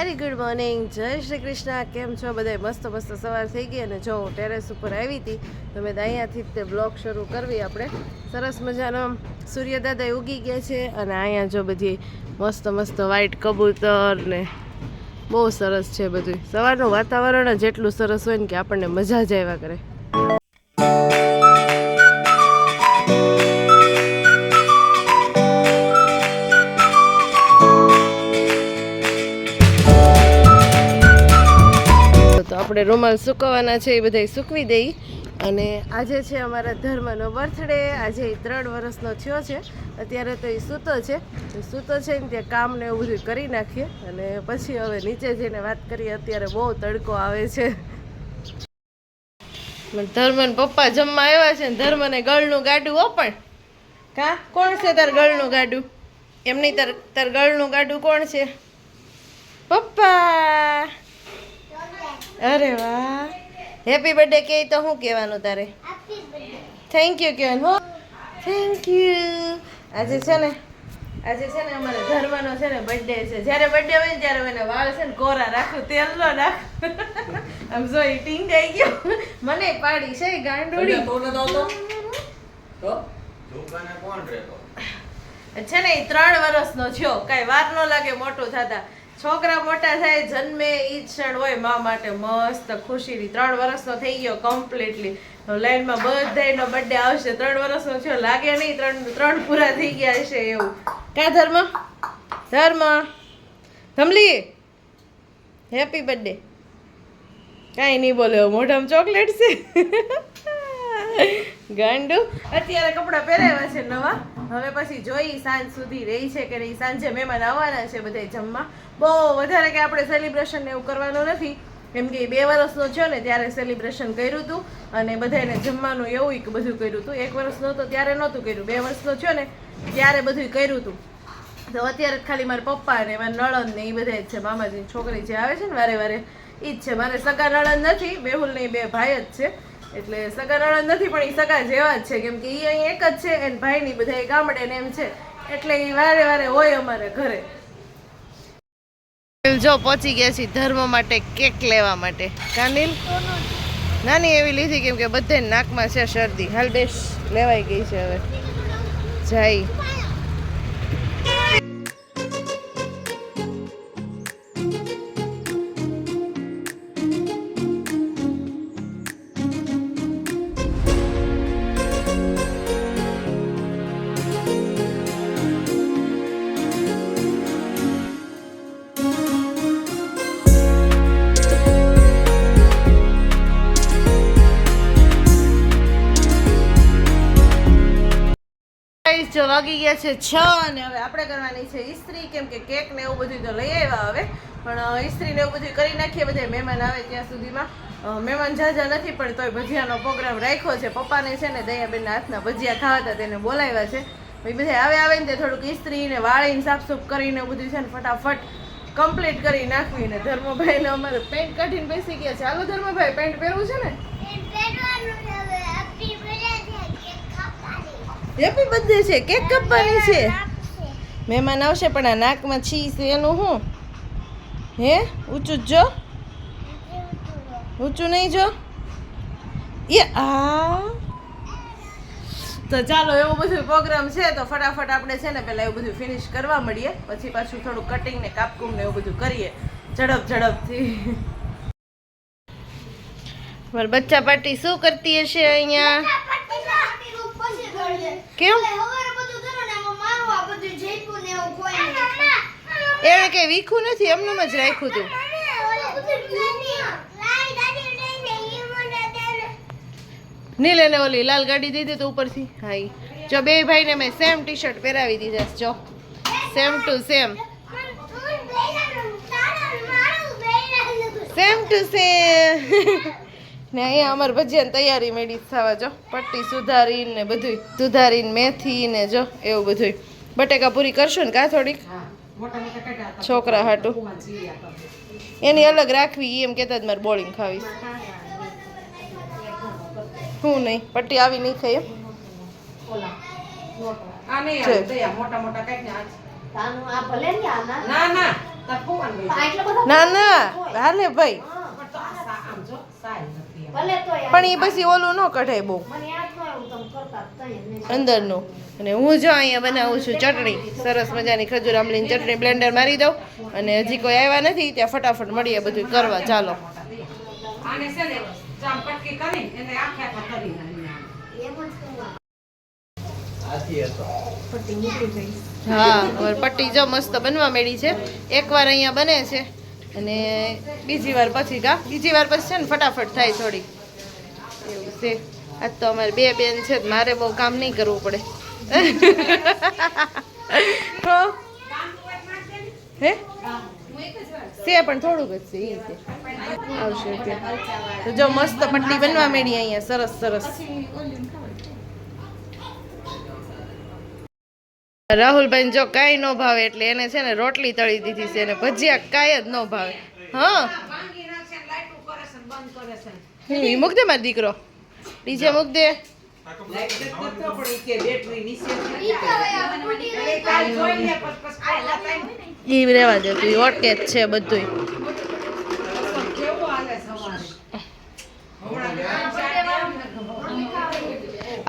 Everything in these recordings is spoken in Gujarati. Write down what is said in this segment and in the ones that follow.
વેરી ગુડ મોર્નિંગ, જય શ્રી કૃષ્ણ. કેમ છો બધા? મસ્ત મસ્ત સવાર થઈ ગઈ અને જો હું ટેરેસ ઉપર આવી હતી તો મેં અહીંયાથી તે બ્લોગ શરૂ કરવી. આપણે સરસ મજાનો સૂર્યદાદા ઉગી ગયા છે અને અહીંયા જો બધી મસ્ત મસ્ત વ્હાઈટ કબૂતર ને બહુ સરસ છે બધું. સવારનું વાતાવરણ જ એટલું સરસ હોય ને કે આપણને મજા જ આવ્યા કરે. આપણે રૂમાલ સૂકવવાના છે એ બધા સૂકવી દઈ. અને આજે છે અમારા ધર્મનો બર્થડે. આજે 3 વર્ષનો થયો છે. અત્યારે તો એ સૂતો છે ને ત્યાં કામ ને એવું બધું કરી નાખીએ અને પછી હવે નીચે જઈને વાત કરીએ. અત્યારે બહુ તડકો આવે છે. ધર્મન પપ્પા જમવા આવ્યા છે ને ધર્મને ગળનું ગાડું હો. પણ કા કોણ છે તાર ગળનું ગાડું? એમ નહીં, તાર ગળનું ગાડું કોણ છે? પપ્પા. અરે વાહ, હેપી બર્થડે કે તો શું કહેવાનું તારે? થેન્ક યુ કહેવાનું. Thank you. આજે છે ને અમારે ધર્મનો છે ને બર્થડે છે. જ્યારે બર્થડે હોય ને ત્યારે એને વાળ છે ને કોરા રાખું, તેલ નો નાખ. આમ જો ટીંગાઈ ગયો. મને પાડી છે ગાંડોડી. છે ને 3 વર્ષનો થયો. કાંઈ વાર ન લાગે મોટું થતા. છોકરા મોટા થાય જન્મે ઈ ક્ષણ હોય મા માટે મસ્ત ખુશીની. 3 વર્ષનો થઈ ગયો કમ્પ્લીટલી. લાઈનમાં બધાયનો બર્થડે આવશે. 3 વર્ષનો થયો લાગે નહીં 3 પૂરા થઈ ગયા હશે એવું. કા ધર્મ ધમલી હેપી બર્થડે. કાંઈ નહીં બોલે, મોઢામાં ચોકલેટ છે. ગાંડુ. અત્યારે કપડાં પહેરાવ્યા છે નવા. હવે પછી જોઈ સાંજ સુધી રહી છે કે નહીં. સાંજે મહેમાન આવવાના છે બધા જમવા. બહુ વધારે કે આપણે સેલિબ્રેશન એવું કરવાનું નથી, કેમ કે 2 વર્ષનો થયો ને ત્યારે સેલિબ્રેશન કર્યું હતું અને બધાને જમવાનું એવું બધું કર્યું હતું. 1 વર્ષનો હતો ત્યારે નહોતું કર્યું. 2 વર્ષનો થયો ને ત્યારે બધું કર્યું હતું. તો અત્યારે ખાલી મારા પપ્પા ને મારા નણંદ ને એ બધા જ છે. મામાજીની છોકરી જે આવે છે ને વારે વારે એ જ છે. મારે સગા નણંદ નથી, બેહુલ નહીં, 2 ભાઈ જ છે. એટલે સગા નણંદ નથી પણ એ સગા જેવા જ છે, કેમ કે એ અહીં એક જ છે અને ભાઈની બધા ગામડે ને એમ છે. એટલે એ વારે વારે હોય અમારે ઘરે. જો પહોંચી ગયા છીએ ધર્મ માટે કેક લેવા માટે. કાનિલ નાની એવી લીધી કેમ કે બધે નાકમાં છે શરદી. હાલ બેસ, લેવાઈ ગઈ છે હવે જાય. જો વાગી ગયા છે 6 અને હવે આપણે કરવાની છે ઇસ્ત્રી, કેમ કે કેક ને એવું બધું તો લઈ આવ્યા હવે. પણ ઇસ્ત્રી ને એવું બધું કરી નાખીએ બધા મહેમાન આવે ત્યાં સુધીમાં. મહેમાન ઝાઝા નથી પણ તોય ભજીયાનો પ્રોગ્રામ રાખ્યો છે. પપ્પાને છે ને દયાબેનના હાથના ભજીયા ખાવા હતા તેને બોલાવ્યા છે. ભાઈ બધા આવે ને તે થોડુંક ઇસ્ત્રી ને વાળીને સાફસૂફ કરીને બધું છે ને ફટાફટ કમ્પ્લીટ કરી નાખવી. ને ધર્મભાઈ ને અમારે પેન્ટ કાઢીને બેસી ગયા છે. હાલો ધર્મભાઈ, પેન્ટ પહેરવું છે ને? હેપી બર્થડે છે, કેક કાપવાની છે. મહેમાન આવશે પણ આ નાકમાં છી છે એનું શું? હે ઊંચું જો, ઊંચું નહીં જો. એ આ તો ચાલો, એવું બધું પ્રોગ્રામ છે તો ફટાફટ આપણે છે ને પેલા એવું બધું ફિનિશ કરવા મળીએ. પછી પાછું થોડું કટિંગ ને કાપકુમ ને એવું બધું કરીએ ઝડપથી. મારી બચ્ચા પાર્ટી શું કરતી હશે અહીંયા? કેમ એને કઈ વીખું નથી, એમનું જ રાખ્યું હતું. નીલ એને ઓલી લાલ ગાડી દીધી તો ઉપરથી. હા, જો 2 ભાઈને મેં સેમ ટી શર્ટ પહેરાવી દીધા. જો સેમ ટુ સેમ ને અહીંયા અમારે ભજીયાની તૈયારી મેળી થવા. જો પટ્ટી સુધારીને ને બધું સુધારીને મેથી ને જો એવું બધું. બટેકા પૂરી કરશું ને કા થોડીક છોકરા હાટું. એની અલગ રાખવી એમ કહેતા જ મારે બોલિંગ ખાવી. હું નહીં પટ્ટી આવી નહીં ખાઈ એમ. આ નહીં આવે મોટા મોટા કઈ ના ના ના ના હાલે ભાઈ પણ એ પછી ઓલું ન કઢાય બહુ અંદરનું. અને હું જો અહીંયા બનાવું છું ચટણી, સરસ મજાની ખજૂર આંબલીની ચટણી બ્લેન્ડર મારી દઉં. અને હજી કોઈ આવ્યા નથી ત્યાં ફટાફટ મળીએ બધું કરવા. ચાલો હા પટ્ટી જો મસ્ત બનવા માંડી છે. એકવાર અહીંયા બને છે અને બીજી વાર પછી છે ને ફટાફટ થાય થોડી એવું છે. આજ તો અમારે બે બેન છે મારે બહુ કામ નહીં કરવું પડે. હે છે પણ થોડુંક જ છે એ રીતે આવશે ત્યાં. તો જો મસ્ત પટ્ટી બનવા માંડી અહીંયા સરસ સરસ. રાહુલભાઈ જો કાંઈ ન ભાવે એટલે એને છે ને રોટલી તળી દીધી છે અને ભજીયા કાંઈ જ ન ભાવે. હા મૂક દે મારો દીકરો, ડીજે મૂક દે. ઈ રેવા દે તું, ઓટકે જ છે બધું.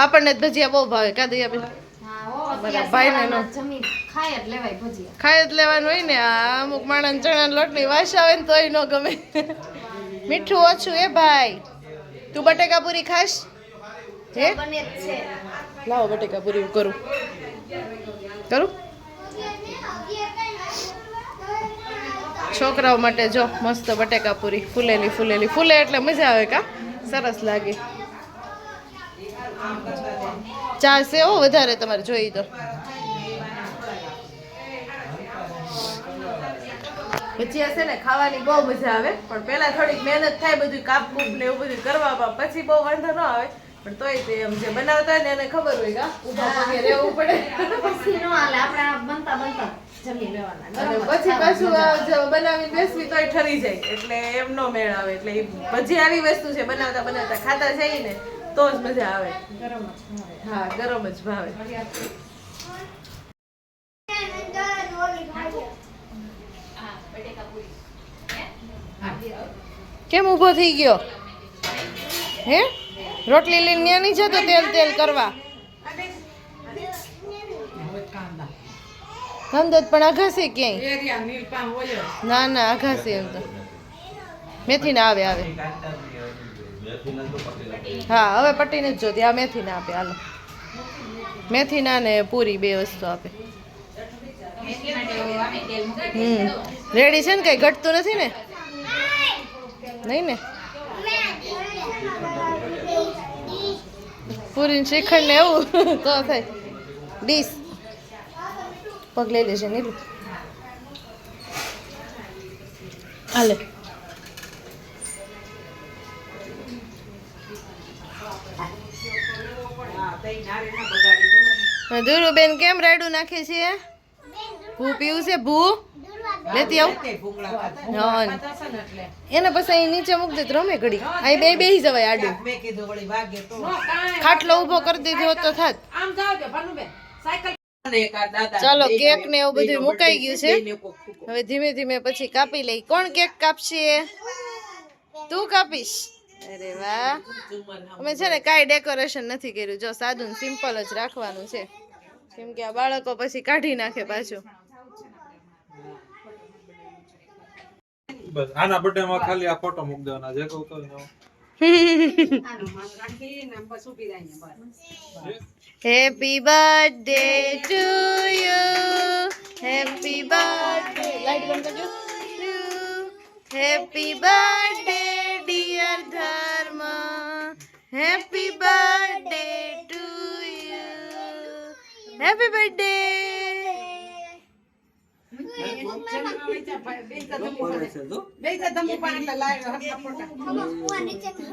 આપણને ભજીયા બહુ ભાવે કાદિયા બેન. ભાઈ ને ખાઈ જ લેવાનું હોય ને. આ અમુક માણસ ચણા લોટની વાસ આવે ને તોય ન ગમે. મીઠું ઓછું એ ભાઈ. તું બટેકા પૂરી ખાશ? હે લાવો બટેકા પૂરી કરું. છોકરાઓ માટે જો મસ્ત બટેકા પૂરી ફૂલેલી ફૂલે એટલે મજા આવે કા સરસ લાગે. ચાલશે હો વધારે તમારે જોઈ તો. ભજીયા છે ને ખાવાની બહુ મજા આવે પણ પેલા થોડીક મહેનત થાય બધું કાપકૂપ ને એવું બધું કરવામાં, પછી બહુ વાંધો ન આવે. પણ તોય તે એમ જે બનાવતા હોય ને એને ખબર હોય કા ઊભા પગે રહેવું પડે. પછી નો હાલે, આપણે બનતા જમી લેવાના. અને પછી પાછું બનાવીને બેસવી તોય ઠરી જાય એટલે એમ નો મેળ આવે. એટલે ભજી આવી વસ્તુ છે બનાવતા ખાતા જઈએ ને તો જ મજા આવે. હા ગરમ જ ભાવે. કેમ ઊભો થઈ ગયો હે? રોટલી લઈને ન્યા નહીં જતો તેલ કરવા? ધંધો પણ આઘાસી ક્યાંય ના આઘાસી એમ તો મેથી ના આવે. હા હવે પટ્ટી નથી જોતી, આ મેથી ના આપે. હાલો મેથી ના ને પૂરી બે વસ્તુ આપે. રેડી છે ને કઈ ઘટતું નથી ને? નહીં ને પૂરી શ્રીખંડ ને એવું તો થાય. ડીશ પગ લઈ લેશે નીલું. હાલે દુરુબેન કેમ રાયડું નાખે છે? ભૂ પીવું છે? ભૂ લેતી આવ. એને પછી અહીં નીચે મૂકી દે રમે ઘડી. અહીં બેસી જવાય આડું. ખાટલો ઉભો કરી દીધો તો થાત. ચાલો કેક ને એવું બધું મુકાઈ ગયું છે. હવે ધીમે ધીમે પછી કાપી લઈ. કોણ કેક કાપશે? તું કાપીશ? અરે વાહ. અમે છે ને કાંઈ ડેકોરેશન નથી કર્યું. જો સાદું સિમ્પલ જ રાખવાનું છે કેમ કે આ બાળકો પછી કાઢી નાખે પાછું. બસ આના બર્થડે માં ખાલી આ ફોટો મૂક દેવાના જે કહું તો happy birthday to you, happy birthday. Light બંધ કરજો. હેપી બર્થડે ડિયર ધર્મ, happy birthday to you, happy birthday.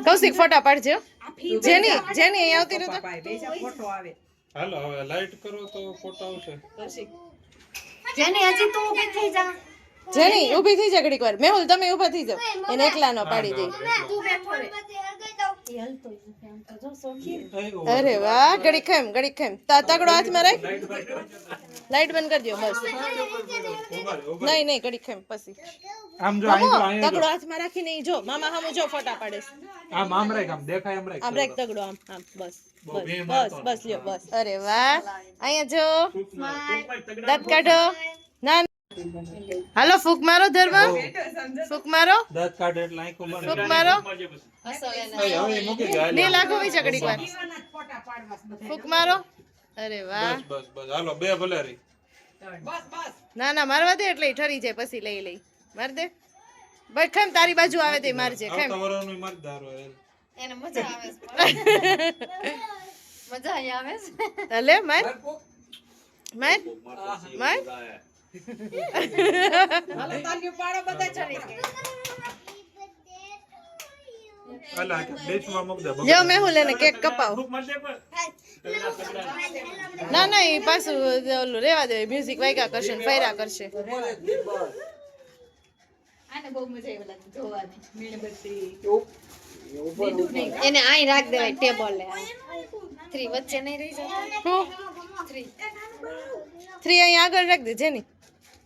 Kaushik ફોટા પાડજો. જેની અહીં આવતી રહે તો હાલો હવે લાઈટ કરો તો ફોટો આવશે. જેની હજી તું ઊભી થઈ જા. જેની ઊભી થઈ જા ઘડીક વાર. મેહુલ તમે ઊભા થઈ જાવ. એને એકલા નો પાડી દે. તું બેઠો રે. એ હલતો નથી આમ તો જો સોખી અરે વાહ, ઘડી ખેમ તગડો હાથમાં રાખ, લાઈટ બંધ કરી દો બસ. નહીં ઘડી ખેમ પછી આમ જો તગડો હાથમાં રાખીને ઈ જો મામા હામું જો ફોટા પાડે છે. આમ રાખ, આમ દેખાય આમ રાખ. આમ રાખ તગડો, આમ બસ લ્યો બસ. અરે વાહ, અહીંયા જો દાંત કાઢો. ના હાલો ફૂક મારો ધર્મ, ફૂક મારો, દાંત કાઢે એટલે આંખો બંધ. ફૂક મારો. હવે મૂકી દે. ને લાગો વી ચકડી વાર ફૂક મારો. અરે વાહ, બસ હાલો બે ભલે રહી. ના મારવા દે એટલે ઈ ઠરી જાય પછી લઈ માર દે ભાઈ. ખેમ તારી બાજુ આવે તે મારજે. ખેમ આવતા વરસનું મતદાર હોય. એને મજા આવે છે મજા અહીં આવે છે લે માર અલા કે બેચમાં મૂક દે. લ્યો મેહુલ એને કેક કપાવ. ના ઈ પાછું ઓલું રેવા દે, મ્યુઝિક વાગ્યા કરશે ને ફર્યા કરશે. આને બહુ મજા આવી લાગે જોવાની મીણબત્તી એને અહીં રાખ દેવાય ટેબલ લે 3 વચ્ચે નહીં રહી જાય હું 3 અહીં આગળ રાખ દે જેની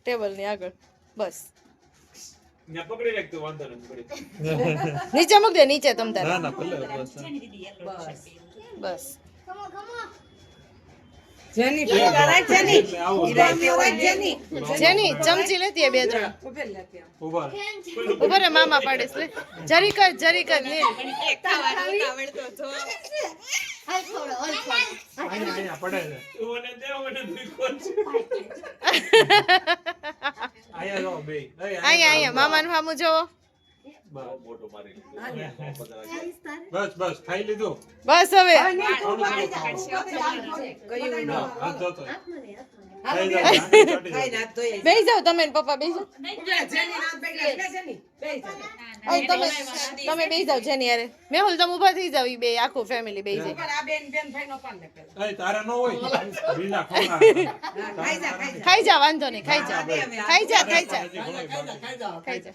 ટેબલ ની આગળ બસ. ત્યાં પકડી રાખ તો વાંધો નહીં. નીચે મૂક દે, નીચે તમ તારે. ના ભલે બસ જેની ચમચી લેતી હે 2-3 ઉભા ઉભા રે મામા પાડે છે. જરી કર ને હાલ થોડો અહીંયા પડે છે. અહીંયા જો બે. અહીંયા મામા નું સામું જોવો. બસ ખાઈ લીધું. બસ હવે બેસી જાઓ તમે ને પપ્પા બેસી જાઓ. તમે બેસી જાઓ જેની યારે. મેહુલ તમે ઊભા થઈ જાવ, ઈ બે આખું ફેમિલી બેસી જાય. તારા નો હોય. ખાઈ જા, વાંધો નહીં, ખાઈ જા.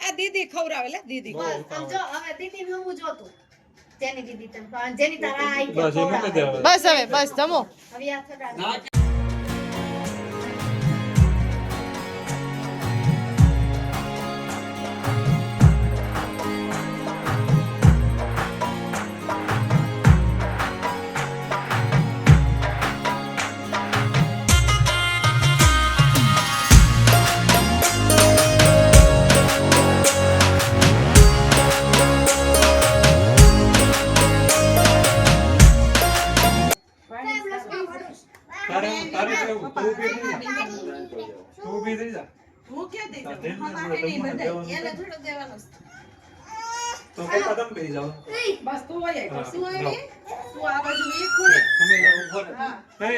આ દીદી ખવરાવે લે દીદી બસ સમજો હવે દીદી નું હું જોતું જેની દીદી તમ જેની તારા આઈ બસ એ મૂકી દે હવે. બસ હવે બસ જમો. હવે આ થતા તારે કેવું? તું બી થઈ જા. તો પપ્પા તમે બેસી જાઓ. તમે જાઓ ઉપર. હે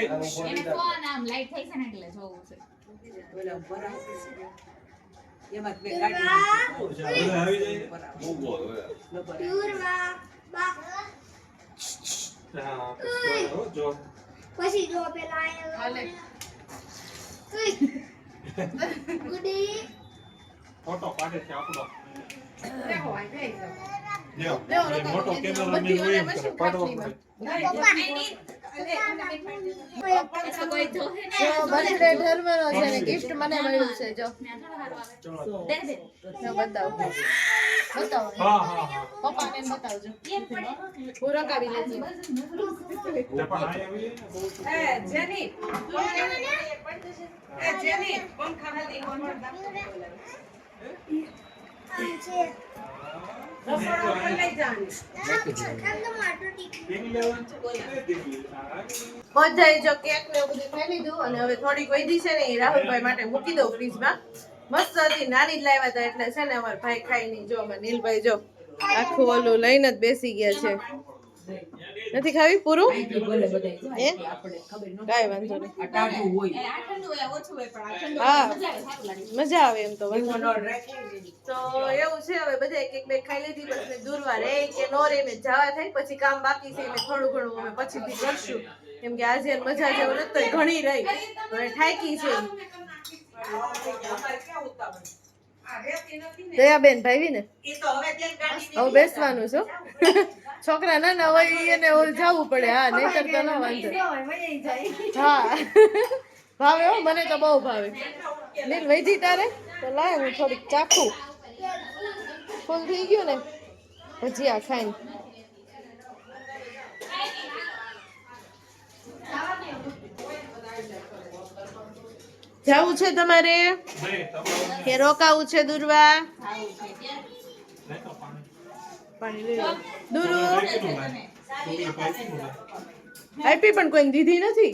એને ફોન આમ લાઈટ થઈ છે ને એટલે જોવું છે. આવી જાય. હા જો પછી જો પેલા ગુડી ફોટો પાડે છે આપણો. લ્યો, લ્યો, એ મોટો કેમેરામેન હોય એમ કરે, પાડવો પડે. કોઈ જોહે ને બર્થડે ધર્મનો છે ને ગિફ્ટ મને મળ્યું છે. જો દે દે જો બતાવો હા પપ્પાને બતાવજો. હું રંગાવી લેજો. તે પણ આ આવી જાય ને બહુ બધાય જો કેક ને એવું બધું ખાઈ લીધું અને હવે થોડીક વધી છે ને એ રાહુલભાઈ માટે મૂકી દઉં ફ્રીજમાં. મસ્ત હતી, નાની જ લાવ્યા હતા એટલે છે ને અમારા ભાઈ ખાઈ નહીં. જો અમારા નીલભાઈ જો આખું ઓલું લઈને જ બેસી ગયા છે. નથી ખાવી પૂરું? હે કાંઈ વાંધો નહીં. હા મજા આવે એમ તો વાંધો નહીં. તો એવું છે હવે બધા એક બે ખાઈ લીધી. બસ ને દૂરવા રે કે નો રે ને જવા થાય પછી કામ બાકી છે એટલે થોડું ઘણું અમે પછીથી કરશું કેમ કે આજે મજા જેવું નથી ઘણી રહી હવે થાકી છે. દયાબેન ભાઈ ને હવે બેસવાનું છો છોકરા નાના હોય એને જવું પડે હા નહીતર તો ન વાંધો હા ભાવે હો મને તો બહુ ભાવે નીલ વૈધી તારે તો લાય હું થોડીક ચાખું ફૂલ થઈ ગયું ને ભજીયા ખાઈને જવું છે તમારે કે રોકાવું છે દુર્વા પાણી લઈ લો. દુરુ આપી પણ કોઈ દીધી નથી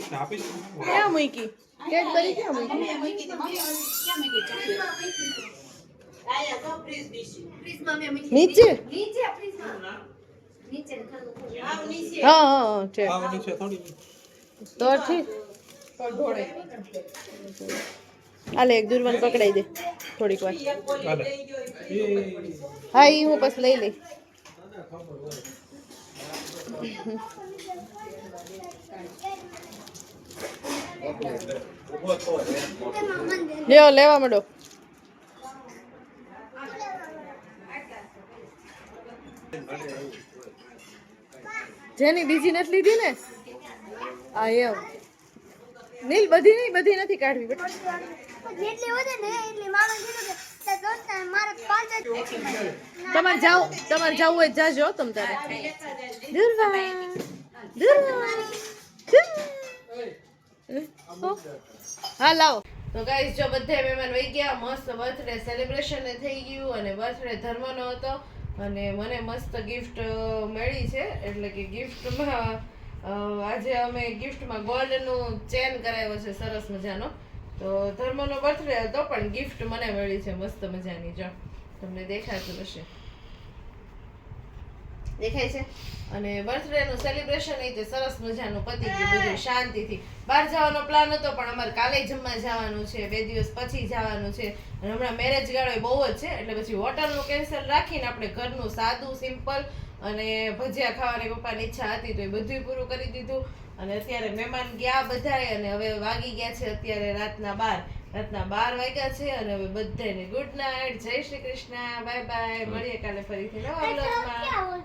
ક્યાં મૂકી કેડબરી ક્યાં મૂકી ફ્રીજમાં મેં મૂકી નીચે નીચે ફ્રીજમાં નીચે હા હા ઠીક તો ઠીક હાલે એક દુર્વાન પકડાઈ દે થોડીક વાર હા ઈ હું પછી લઈ લઈ લ્યો લેવા માંડો જેની બીજી નથી લીધી ને આ એમ નીલ બધી નથી કાઢવી બેટા જેટલી વધે ને એટલી મારું કીધું કે તે દોસ્ત મારે 5 જ તમારે જાવું હોય જાજો તમ તારે હા લાવો તો ગાઈસ જો બધા મહેમાન વહી ગયા મસ્ત બર્થડે સેલિબ્રેશન થઈ ગયું અને બર્થડે ધર્મનો હતો અને મને મસ્ત ગિફ્ટ મળી છે એટલે કે ગિફ્ટમાં આજે અમે ગિફ્ટમાં ગોલ્ડનું ચેન કરાવ્યો છે સરસ મજાનો તો ધર્મનો બર્થડે હતો પણ ગિફ્ટ મને મળી છે મસ્ત મજાની જો તમને દેખાતું હશે દેખાય છે અને બર્થડે નું સેલિબ્રેશન એ તે સરસ મજાનું પતી ગયું બધું શાંતિથી બહાર જવાનો પ્લાન હતો પણ અમારે કાલે જમવા જવાનું છે 2 દિવસ પછી જવાનું છે અને હમણાં મેરેજ ગાળો બહુ જ છે એટલે પછી હોટલનું કેન્સલ રાખીને આપણે ઘરનું સાદું સિમ્પલ અને ભજીયા ખાવાની પપ્પાની ઈચ્છા હતી તો એ બધું પૂરું કરી દીધું અને અત્યારે મહેમાન ગયા બધાય અને હવે વાગી ગયા છે અત્યારે રાતના 12 વાગ્યા છે અને હવે બધાને ગુડ નાઇટ જય શ્રી કૃષ્ણ બાય બાય મળીએ કાલે ફરીથી નવા વ્લોગમાં